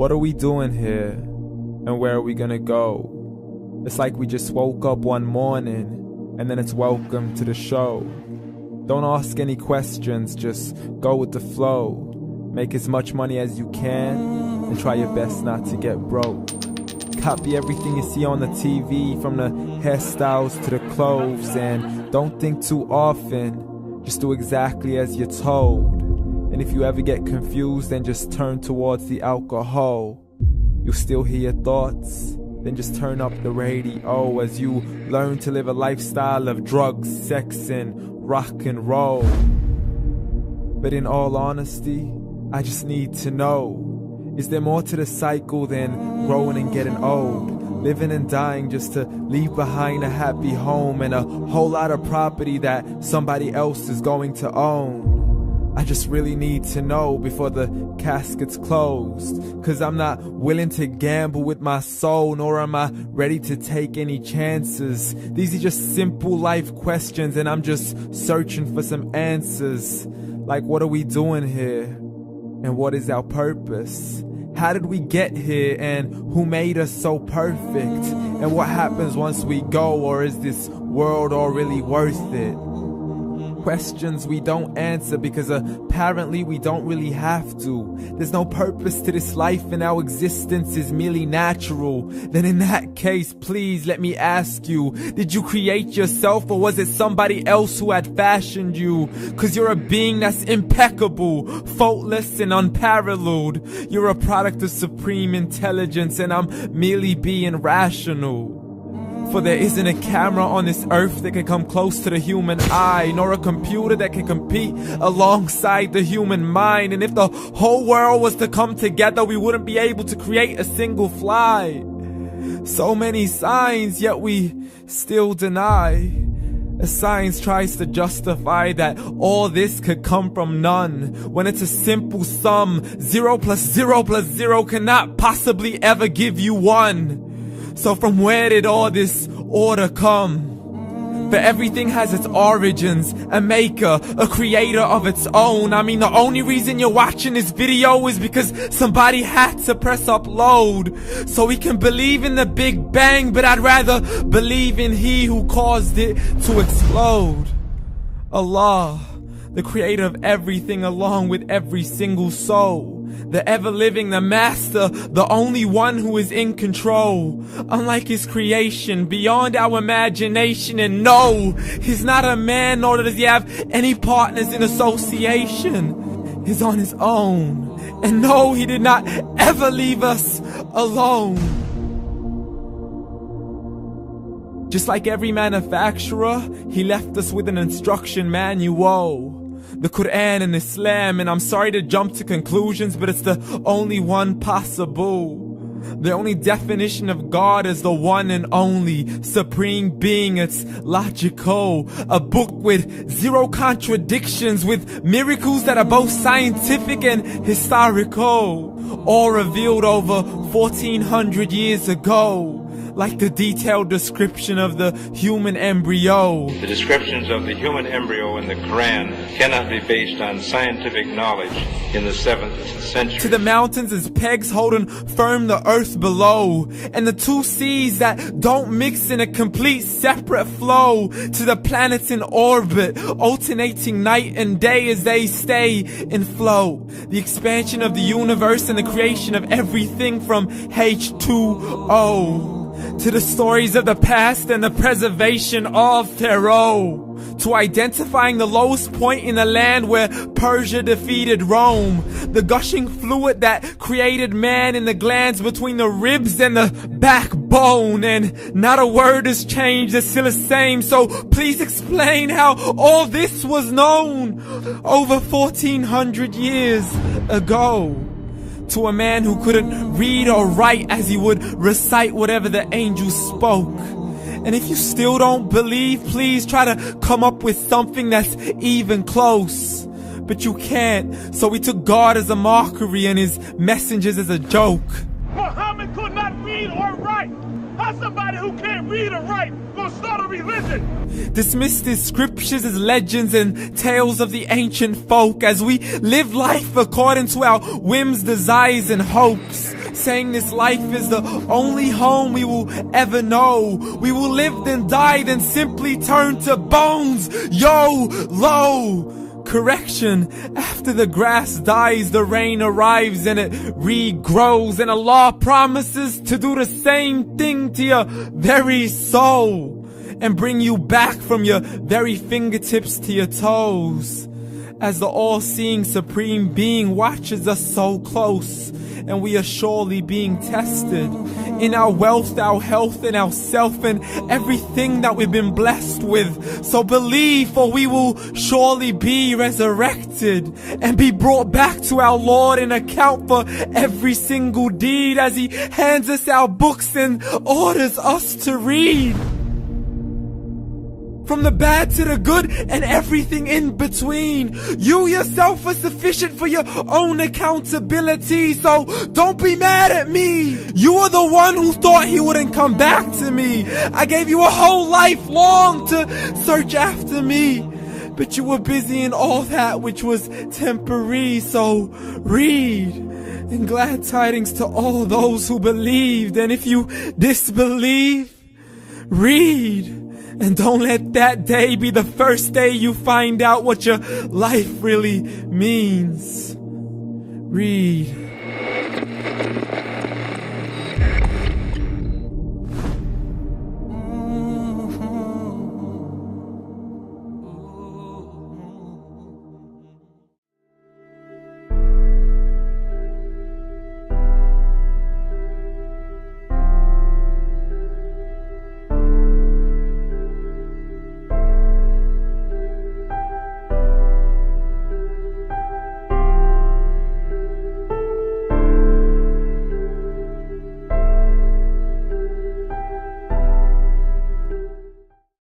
What are we doing here? And where are we gonna go? It's like we just woke up one morning and then it's welcome to the show. Don't ask any questions, just go with the flow. Make as much money as you can and try your best not to get broke. Copy everything you see on the TV, from the hairstyles to the clothes, and don't think too often, just do exactly as you're told. And if you ever get confused, then just turn towards the alcohol. You'll still hear your thoughts, then just turn up the radio as you learn to live a lifestyle of drugs, sex, and rock and roll. But in all honesty, I just need to know, is there more to the cycle than growing and getting old? Living and dying just to leave behind a happy home and a whole lot of property that somebody else is going to own. I just really need to know before the casket's closed, 'cause I'm not willing to gamble with my soul, nor am I ready to take any chances. These are just simple life questions and I'm just searching for some answers. Like, what are we doing here? And what is our purpose? How did we get here, and who made us so perfect? And what happens once we go, or is this world all really worth it? Questions we don't answer because apparently we don't really have to. There's no purpose to this life and our existence is merely natural. Then in that case, please let me ask you, did you create yourself, or was it somebody else who had fashioned you? 'Cause you're a being that's impeccable, faultless and unparalleled. You're a product of supreme intelligence and I'm merely being rational. For there isn't a camera on this earth that can come close to the human eye, nor a computer that can compete alongside the human mind. And if the whole world was to come together, we wouldn't be able to create a single fly. So many signs, yet we still deny. As science tries to justify that all this could come from none, when it's a simple sum. 0 plus 0 plus 0 cannot possibly ever give you 1. So from where did all this order come? For everything has its origins, a maker, a creator of its own. I mean, the only reason you're watching this video is because somebody had to press upload. So we can believe in the Big Bang, but I'd rather believe in He who caused it to explode. Allah, the creator of everything along with every single soul. The ever-living, the master, the only one who is in control. Unlike his creation, beyond our imagination. And no, he's not a man, nor does he have any partners in association. He's on his own. And no, he did not ever leave us alone. Just like every manufacturer, he left us with an instruction manual. The Quran and Islam, and I'm sorry to jump to conclusions, but it's the only one possible. The only definition of God is the one and only supreme being. It's logical, a book with 0 contradictions, with miracles that are both scientific and historical, all revealed over 1400 years ago. Like the detailed description of the human embryo. The descriptions of the human embryo in the Quran cannot be based on scientific knowledge in the 7th century. To the mountains as pegs holding firm the earth below, and the 2 seas that don't mix in a complete separate flow. To the planets in orbit, alternating night and day as they stay in flow. The expansion of the universe and the creation of everything from H2O. To the stories of the past and the preservation of Pharaoh. To identifying the lowest point in the land where Persia defeated Rome. The gushing fluid that created man in the glands between the ribs and the backbone. And not a word has changed, it's still the same. So please explain how all this was known over 1400 years ago. To a man who couldn't read or write as he would recite whatever the angels spoke. And if you still don't believe, please try to come up with something that's even close. But you can't, so we took God as a mockery and his messengers as a joke. Muhammad could not read or write. How's somebody who can't read or write gonna start a religion? Dismissed his scriptures as legends and tales of the ancient folk as we live life according to our whims, desires, and hopes. saying this life is the only home we will ever know. We will live then die, then simply turn to bones. YOLO! Correction, after the grass dies, the rain arrives and it regrows, and Allah promises to do the same thing to your very soul and bring you back from your very fingertips to your toes, as the all-seeing supreme being watches us so close, and we are surely being tested in our wealth, our health, and our self, and everything that we've been blessed with. So believe, for we will surely be resurrected and be brought back to our Lord and account for every single deed, as He hands us our books and orders us to read. From the bad to the good and everything in between. You yourself are sufficient for your own accountability, so don't be mad at me. You are the one who thought He wouldn't come back to me. I gave you a whole life long to search after me, but you were busy in all that which was temporary. So read, and glad tidings to all those who believed. And if you disbelieve, read. And don't let that day be the first day you find out what your life really means. Read.